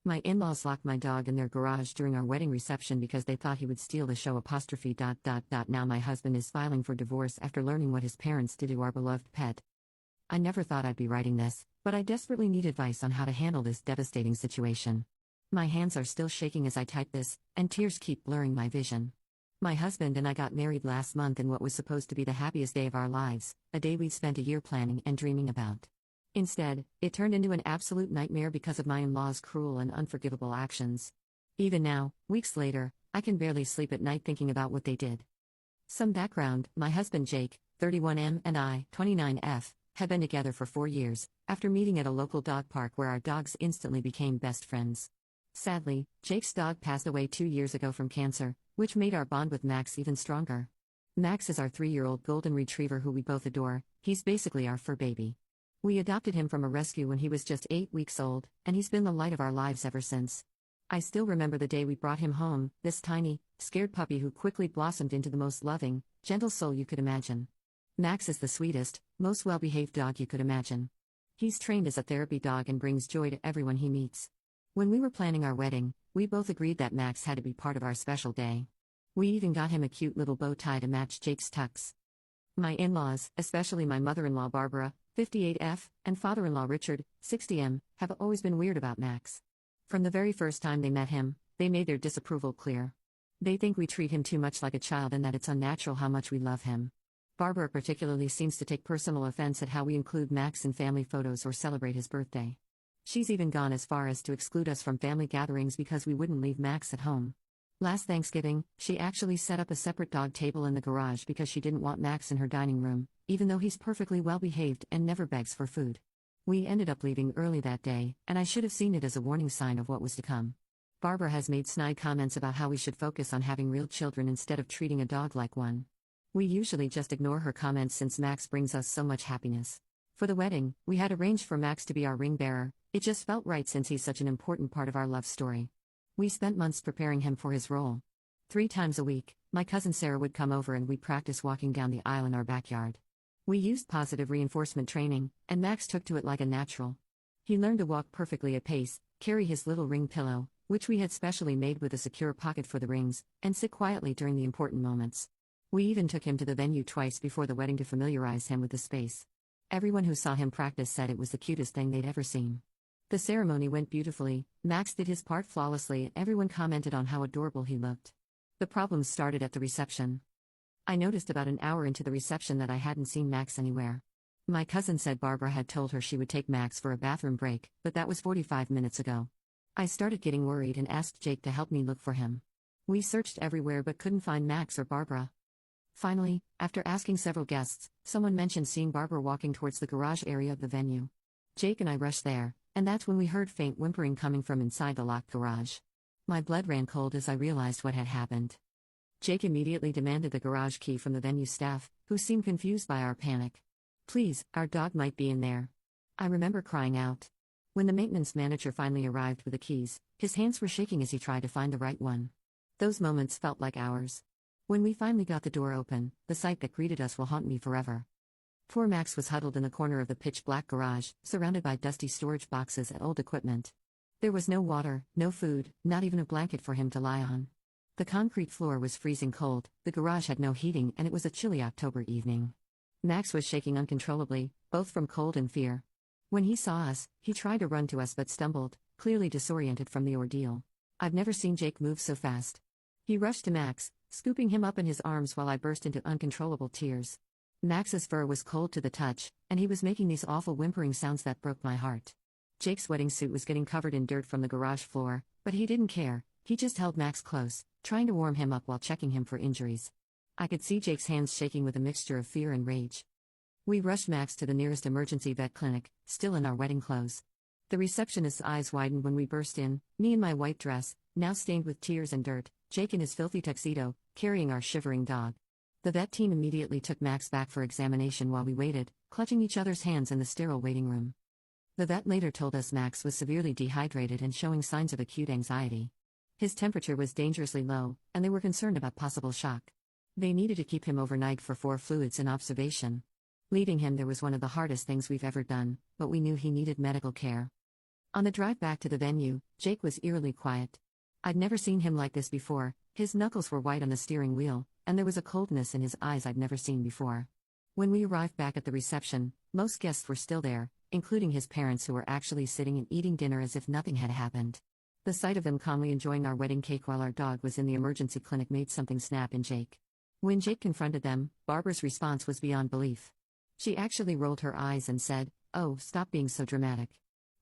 My in-laws locked my dog in their garage during our wedding reception because they thought he would steal the show apostrophe. Now my husband is filing for divorce after learning what his parents did to our beloved pet. I never thought I'd be writing this, but I desperately need advice on how to handle this devastating situation. My hands are still shaking as I type this, and tears keep blurring my vision. My husband and I got married last month in what was supposed to be the happiest day of our lives, a day we'd spent a year planning and dreaming about. Instead, it turned into an absolute nightmare because of my in-laws' cruel and unforgivable actions. Even now, weeks later, I can barely sleep at night thinking about what they did. Some background: my husband Jake, 31M, and I, 29F, had been together for 4 years, after meeting at a local dog park where our dogs instantly became best friends. Sadly, Jake's dog passed away 2 years ago from cancer, which made our bond with Max even stronger. Max is our 3-year-old golden retriever who we both adore. He's basically our fur baby. We adopted him from a rescue when he was just 8 weeks old, and he's been the light of our lives ever since. I still remember the day we brought him home, this tiny, scared puppy who quickly blossomed into the most loving, gentle soul you could imagine. Max is the sweetest, most well-behaved dog you could imagine. He's trained as a therapy dog and brings joy to everyone he meets. When we were planning our wedding, we both agreed that Max had to be part of our special day. We even got him a cute little bow tie to match Jake's tux. My in-laws, especially my mother-in-law Barbara, 58F, and father-in-law Richard, 60M, have always been weird about Max. From the very first time they met him, they made their disapproval clear. They think we treat him too much like a child and that it's unnatural how much we love him. Barbara particularly seems to take personal offense at how we include Max in family photos or celebrate his birthday. She's even gone as far as to exclude us from family gatherings because we wouldn't leave Max at home. Last Thanksgiving, she actually set up a separate dog table in the garage because she didn't want Max in her dining room, even though he's perfectly well-behaved and never begs for food. We ended up leaving early that day, and I should have seen it as a warning sign of what was to come. Barbara has made snide comments about how we should focus on having real children instead of treating a dog like one. We usually just ignore her comments since Max brings us so much happiness. For the wedding, we had arranged for Max to be our ring bearer. It just felt right since he's such an important part of our love story. We spent months preparing him for his role. 3 times a week, my cousin Sarah would come over and we'd practice walking down the aisle in our backyard. We used positive reinforcement training, and Max took to it like a natural. He learned to walk perfectly at pace, carry his little ring pillow, which we had specially made with a secure pocket for the rings, and sit quietly during the important moments. We even took him to the venue twice before the wedding to familiarize him with the space. Everyone who saw him practice said it was the cutest thing they'd ever seen. The ceremony went beautifully, Max did his part flawlessly, and everyone commented on how adorable he looked. The problems started at the reception. I noticed about an hour into the reception that I hadn't seen Max anywhere. My cousin said Barbara had told her she would take Max for a bathroom break, but that was 45 minutes ago. I started getting worried and asked Jake to help me look for him. We searched everywhere but couldn't find Max or Barbara. Finally, after asking several guests, someone mentioned seeing Barbara walking towards the garage area of the venue. Jake and I rushed there, and that's when we heard faint whimpering coming from inside the locked garage. My blood ran cold as I realized what had happened. Jake immediately demanded the garage key from the venue staff, who seemed confused by our panic. "Please, our dog might be in there." I remember crying out. When the maintenance manager finally arrived with the keys, his hands were shaking as he tried to find the right one. Those moments felt like hours. When we finally got the door open, the sight that greeted us will haunt me forever. Poor Max was huddled in the corner of the pitch-black garage, surrounded by dusty storage boxes and old equipment. There was no water, no food, not even a blanket for him to lie on. The concrete floor was freezing cold, the garage had no heating, and it was a chilly October evening. Max was shaking uncontrollably, both from cold and fear. When he saw us, he tried to run to us but stumbled, clearly disoriented from the ordeal. I've never seen Jake move so fast. He rushed to Max, scooping him up in his arms while I burst into uncontrollable tears. Max's fur was cold to the touch, and he was making these awful whimpering sounds that broke my heart. Jake's wedding suit was getting covered in dirt from the garage floor, but he didn't care. He just held Max close, trying to warm him up while checking him for injuries. I could see Jake's hands shaking with a mixture of fear and rage. We rushed Max to the nearest emergency vet clinic, still in our wedding clothes. The receptionist's eyes widened when we burst in, me in my white dress, now stained with tears and dirt, Jake in his filthy tuxedo, carrying our shivering dog. The vet team immediately took Max back for examination while we waited, clutching each other's hands in the sterile waiting room. The vet later told us Max was severely dehydrated and showing signs of acute anxiety. His temperature was dangerously low, and they were concerned about possible shock. They needed to keep him overnight for 4 fluids in observation. Leaving him there was one of the hardest things we've ever done, but we knew he needed medical care. On the drive back to the venue, Jake was eerily quiet. I'd never seen him like this before. His knuckles were white on the steering wheel, and there was a coldness in his eyes I'd never seen before. When we arrived back at the reception, most guests were still there, including his parents who were actually sitting and eating dinner as if nothing had happened. The sight of them calmly enjoying our wedding cake while our dog was in the emergency clinic made something snap in Jake. When Jake confronted them, Barbara's response was beyond belief. She actually rolled her eyes and said, "Oh, stop being so dramatic.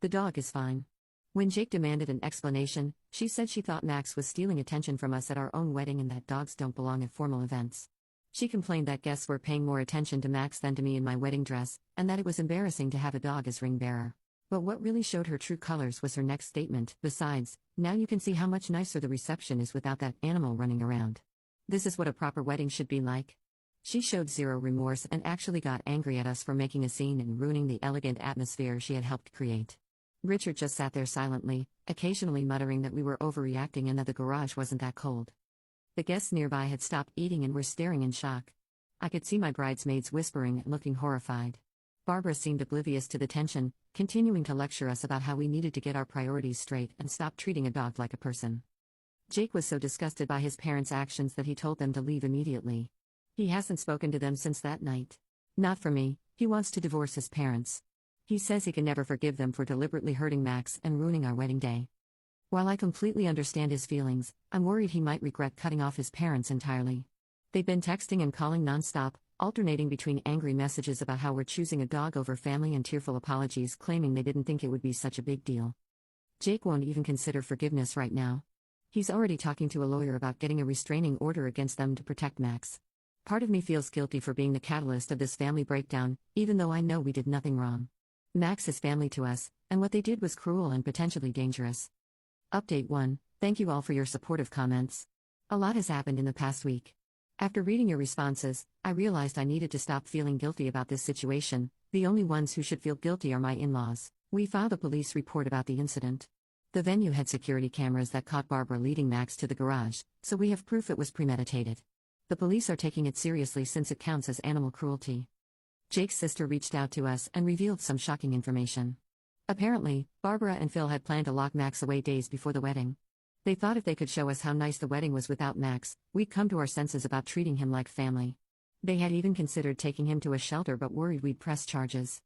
The dog is fine." When Jake demanded an explanation, she said she thought Max was stealing attention from us at our own wedding and that dogs don't belong at formal events. She complained that guests were paying more attention to Max than to me in my wedding dress, and that it was embarrassing to have a dog as ring bearer. But what really showed her true colors was her next statement: "Besides, now you can see how much nicer the reception is without that animal running around. This is what a proper wedding should be like." She showed zero remorse and actually got angry at us for making a scene and ruining the elegant atmosphere she had helped create. Richard just sat there silently, occasionally muttering that we were overreacting and that the garage wasn't that cold. The guests nearby had stopped eating and were staring in shock. I could see my bridesmaids whispering and looking horrified. Barbara seemed oblivious to the tension, continuing to lecture us about how we needed to get our priorities straight and stop treating a dog like a person. Jake was so disgusted by his parents' actions that he told them to leave immediately. He hasn't spoken to them since that night. Not for me, he wants to divorce his parents. He says he can never forgive them for deliberately hurting Max and ruining our wedding day. While I completely understand his feelings, I'm worried he might regret cutting off his parents entirely. They've been texting and calling nonstop, alternating between angry messages about how we're choosing a dog over family and tearful apologies claiming they didn't think it would be such a big deal. Jake won't even consider forgiveness right now. He's already talking to a lawyer about getting a restraining order against them to protect Max. Part of me feels guilty for being the catalyst of this family breakdown, even though I know we did nothing wrong. Max is family to us, and what they did was cruel and potentially dangerous. Update 1. Thank you all for your supportive comments. A lot has happened in the past week. After reading your responses, I realized I needed to stop feeling guilty about this situation. The only ones who should feel guilty are my in-laws. We filed a police report about the incident. The venue had security cameras that caught Barbara leading Max to the garage, so we have proof it was premeditated. The police are taking it seriously since it counts as animal cruelty. Jake's sister reached out to us and revealed some shocking information. Apparently, Barbara and Phil had planned to lock Max away days before the wedding. They thought if they could show us how nice the wedding was without Max, we'd come to our senses about treating him like family. They had even considered taking him to a shelter but worried we'd press charges.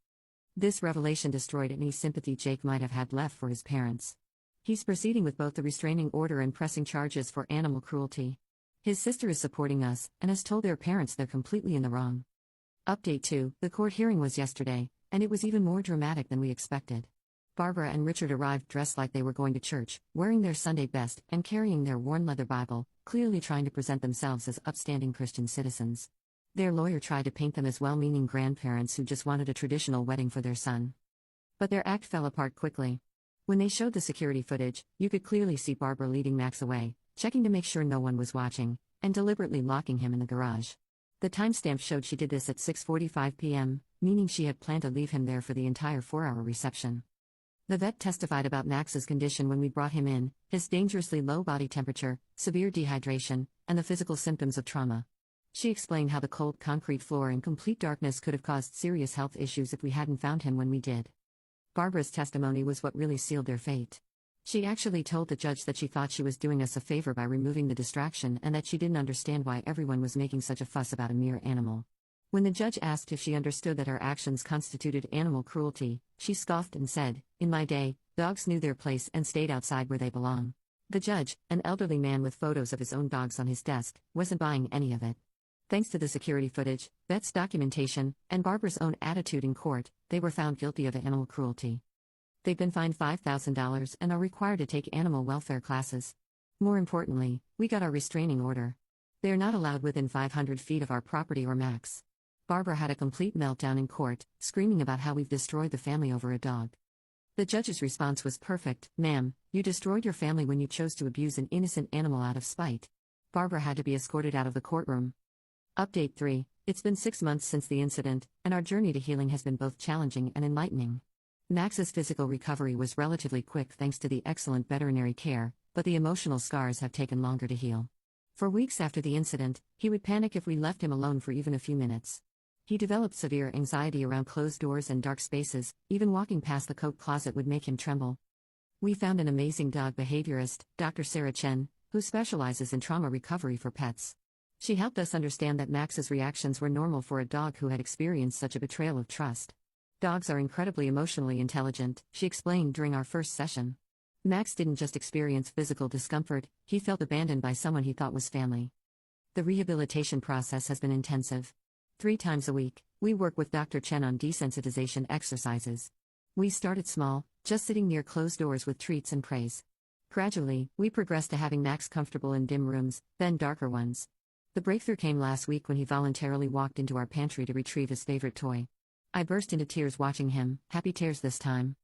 This revelation destroyed any sympathy Jake might have had left for his parents. He's proceeding with both the restraining order and pressing charges for animal cruelty. His sister is supporting us and has told their parents they're completely in the wrong. Update 2. The court hearing was yesterday, and it was even more dramatic than we expected. Barbara and Richard arrived dressed like they were going to church, wearing their Sunday best and carrying their worn leather Bible, clearly trying to present themselves as upstanding Christian citizens. Their lawyer tried to paint them as well-meaning grandparents who just wanted a traditional wedding for their son. But their act fell apart quickly. When they showed the security footage, you could clearly see Barbara leading Max away, checking to make sure no one was watching, and deliberately locking him in the garage. The timestamp showed she did this at 6:45 p.m., meaning she had planned to leave him there for the entire 4-hour reception. The vet testified about Max's condition when we brought him in: his dangerously low body temperature, severe dehydration, and the physical symptoms of trauma. She explained how the cold concrete floor and complete darkness could have caused serious health issues if we hadn't found him when we did. Barbara's testimony was what really sealed their fate. She actually told the judge that she thought she was doing us a favor by removing the distraction and that she didn't understand why everyone was making such a fuss about a mere animal. When the judge asked if she understood that her actions constituted animal cruelty, she scoffed and said, "In my day, dogs knew their place and stayed outside where they belong." The judge, an elderly man with photos of his own dogs on his desk, wasn't buying any of it. Thanks to the security footage, vet's documentation, and Barbara's own attitude in court, they were found guilty of animal cruelty. They've been fined $5,000 and are required to take animal welfare classes. More importantly, we got our restraining order. They are not allowed within 500 feet of our property or Max. Barbara had a complete meltdown in court, screaming about how we've destroyed the family over a dog. The judge's response was perfect: "Ma'am, you destroyed your family when you chose to abuse an innocent animal out of spite." Barbara had to be escorted out of the courtroom. Update 3. It's been 6 months since the incident, and our journey to healing has been both challenging and enlightening. Max's physical recovery was relatively quick thanks to the excellent veterinary care, but the emotional scars have taken longer to heal. For weeks after the incident, he would panic if we left him alone for even a few minutes. He developed severe anxiety around closed doors and dark spaces. Even walking past the coat closet would make him tremble. We found an amazing dog behaviorist, Dr. Sarah Chen, who specializes in trauma recovery for pets. She helped us understand that Max's reactions were normal for a dog who had experienced such a betrayal of trust. Dogs are incredibly emotionally intelligent, she explained during our first session. Max didn't just experience physical discomfort, he felt abandoned by someone he thought was family. The rehabilitation process has been intensive. 3 times a week, we work with Dr. Chen on desensitization exercises. We started small, just sitting near closed doors with treats and praise. Gradually, we progressed to having Max comfortable in dim rooms, then darker ones. The breakthrough came last week when he voluntarily walked into our pantry to retrieve his favorite toy. I burst into tears watching him, happy tears this time.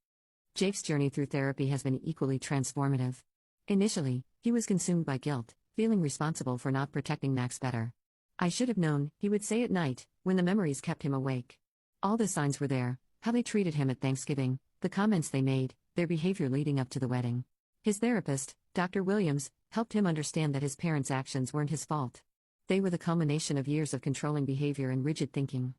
Jake's journey through therapy has been equally transformative. Initially, he was consumed by guilt, feeling responsible for not protecting Max better. I should have known, he would say at night, when the memories kept him awake. All the signs were there: how they treated him at Thanksgiving, the comments they made, their behavior leading up to the wedding. His therapist, Dr. Williams, helped him understand that his parents' actions weren't his fault. They were the culmination of years of controlling behavior and rigid thinking.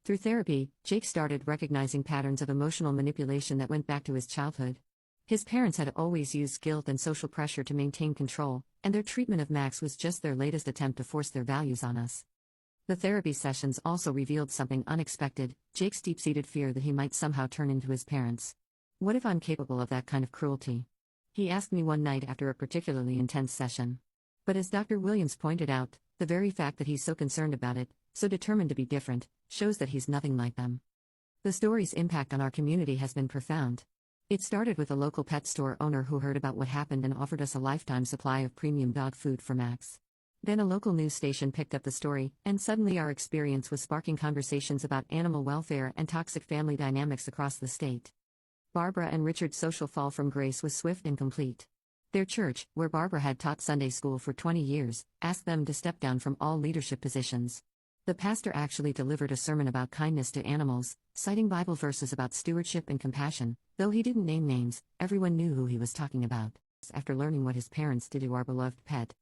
Through therapy, Jake started recognizing patterns of emotional manipulation that went back to his childhood. His parents had always used guilt and social pressure to maintain control, and their treatment of Max was just their latest attempt to force their values on us. The therapy sessions also revealed something unexpected: Jake's deep-seated fear that he might somehow turn into his parents. What if I'm capable of that kind of cruelty? He asked me one night after a particularly intense session. But as Dr. Williams pointed out, the very fact that he's so concerned about it, so determined to be different, shows that he's nothing like them. The story's impact on our community has been profound. It started with a local pet store owner who heard about what happened and offered us a lifetime supply of premium dog food for Max. Then a local news station picked up the story, and suddenly our experience was sparking conversations about animal welfare and toxic family dynamics across the state. Barbara and Richard's social fall from grace was swift and complete. Their church, where Barbara had taught Sunday school for 20 years, asked them to step down from all leadership positions. The pastor actually delivered a sermon about kindness to animals, citing Bible verses about stewardship and compassion. Though he didn't name names, everyone knew who he was talking about. After learning what his parents did to our beloved pet,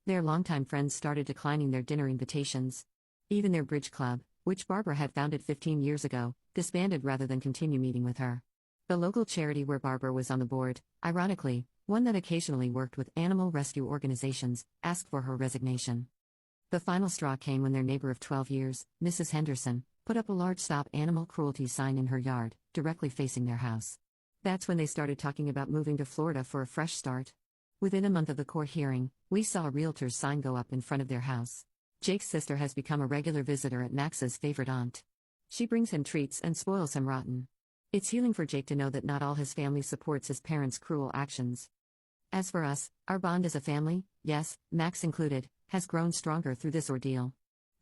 their longtime friends started declining their dinner invitations. Even their bridge club, which Barbara had founded 15 years ago, disbanded rather than continue meeting with her. The local charity where Barbara was on the board, ironically, one that occasionally worked with animal rescue organizations, asked for her resignation. The final straw came when their neighbor of 12 years, Mrs. Henderson, put up a large "Stop Animal Cruelty" sign in her yard, directly facing their house. That's when they started talking about moving to Florida for a fresh start. Within a month of the court hearing, we saw a realtor's sign go up in front of their house. Jake's sister has become a regular visitor at Max's favorite aunt. She brings him treats and spoils him rotten. It's healing for Jake to know that not all his family supports his parents' cruel actions. As for us, our bond as a family, yes, Max included, has grown stronger through this ordeal.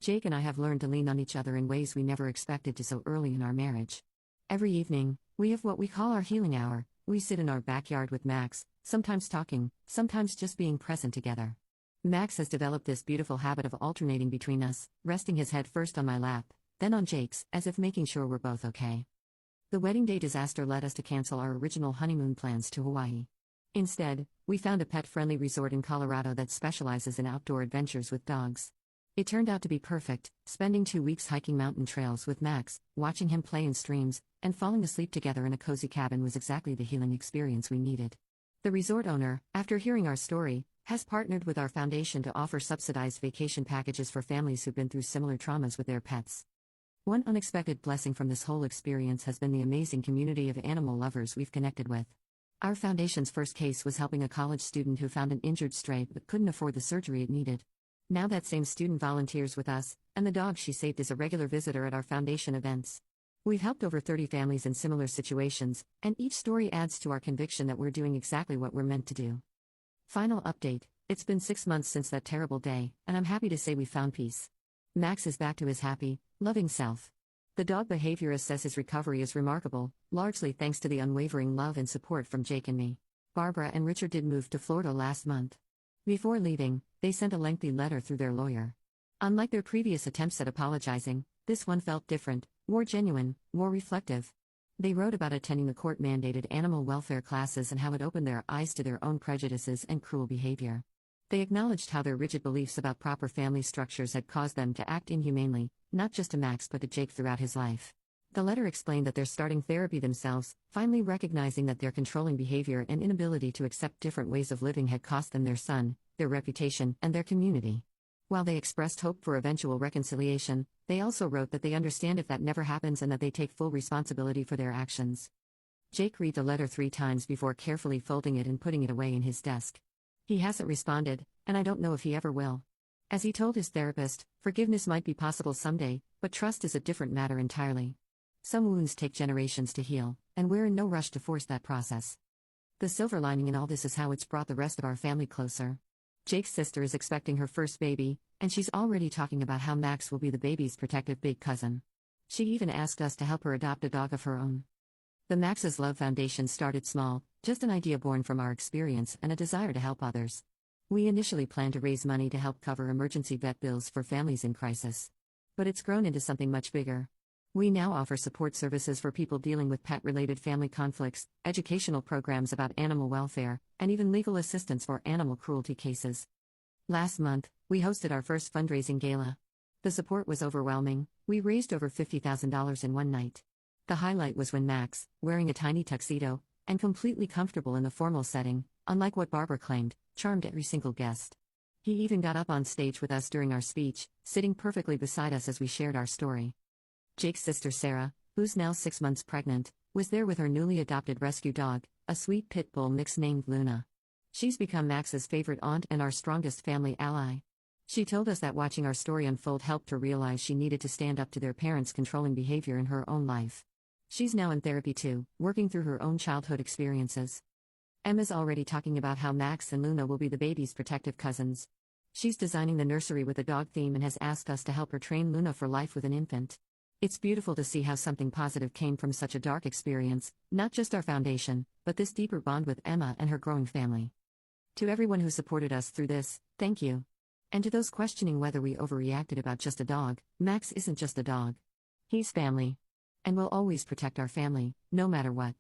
Jake and I have learned to lean on each other in ways we never expected to so early in our marriage. Every evening, we have what we call our healing hour. We sit in our backyard with Max, sometimes talking, sometimes just being present together. Max has developed this beautiful habit of alternating between us, resting his head first on my lap, then on Jake's, as if making sure we're both okay. The wedding day disaster led us to cancel our original honeymoon plans to Hawaii. Instead, we found a pet-friendly resort in Colorado that specializes in outdoor adventures with dogs. It turned out to be perfect, spending 2 weeks hiking mountain trails with Max, watching him play in streams, and falling asleep together in a cozy cabin was exactly the healing experience we needed. The resort owner, after hearing our story, has partnered with our foundation to offer subsidized vacation packages for families who've been through similar traumas with their pets. One unexpected blessing from this whole experience has been the amazing community of animal lovers we've connected with. Our foundation's first case was helping a college student who found an injured stray but couldn't afford the surgery it needed. Now that same student volunteers with us, and the dog she saved is a regular visitor at our foundation events. We've helped over 30 families in similar situations, and each story adds to our conviction that we're doing exactly what we're meant to do. Final update: it's been 6 months since that terrible day, and I'm happy to say we found peace. Max is back to his happy, loving self. The dog behaviorist says his recovery is remarkable, largely thanks to the unwavering love and support from Jake and me. Barbara and Richard did move to Florida last month. Before leaving, they sent a lengthy letter through their lawyer. Unlike their previous attempts at apologizing, this one felt different, more genuine, more reflective. They wrote about attending the court-mandated animal welfare classes and how it opened their eyes to their own prejudices and cruel behavior. They acknowledged how their rigid beliefs about proper family structures had caused them to act inhumanely, not just to Max but to Jake throughout his life. The letter explained that they're starting therapy themselves, finally recognizing that their controlling behavior and inability to accept different ways of living had cost them their son, their reputation, and their community. While they expressed hope for eventual reconciliation, they also wrote that they understand if that never happens and that they take full responsibility for their actions. Jake read the letter 3 times before carefully folding it and putting it away in his desk. He hasn't responded, and I don't know if he ever will. As he told his therapist, forgiveness might be possible someday, but trust is a different matter entirely. Some wounds take generations to heal, and we're in no rush to force that process. The silver lining in all this is how it's brought the rest of our family closer. Jake's sister is expecting her first baby, and she's already talking about how Max will be the baby's protective big cousin. She even asked us to help her adopt a dog of her own. The Max's Love Foundation started small, just an idea born from our experience and a desire to help others. We initially planned to raise money to help cover emergency vet bills for families in crisis. But it's grown into something much bigger. We now offer support services for people dealing with pet-related family conflicts, educational programs about animal welfare, and even legal assistance for animal cruelty cases. Last month, we hosted our first fundraising gala. The support was overwhelming. We raised over $50,000 in one night. The highlight was when Max, wearing a tiny tuxedo, and completely comfortable in the formal setting, unlike what Barbara claimed, charmed every single guest. He even got up on stage with us during our speech, sitting perfectly beside us as we shared our story. Jake's sister Sarah, who's now 6 months pregnant, was there with her newly adopted rescue dog, a sweet pit bull mix named Luna. She's become Max's favorite aunt and our strongest family ally. She told us that watching our story unfold helped her realize she needed to stand up to their parents' controlling behavior in her own life. She's now in therapy too, working through her own childhood experiences. Emma's already talking about how Max and Luna will be the baby's protective cousins. She's designing the nursery with a dog theme and has asked us to help her train Luna for life with an infant. It's beautiful to see how something positive came from such a dark experience, not just our foundation, but this deeper bond with Emma and her growing family. To everyone who supported us through this, thank you. And to those questioning whether we overreacted about just a dog, Max isn't just a dog. He's family. And we'll always protect our family, no matter what.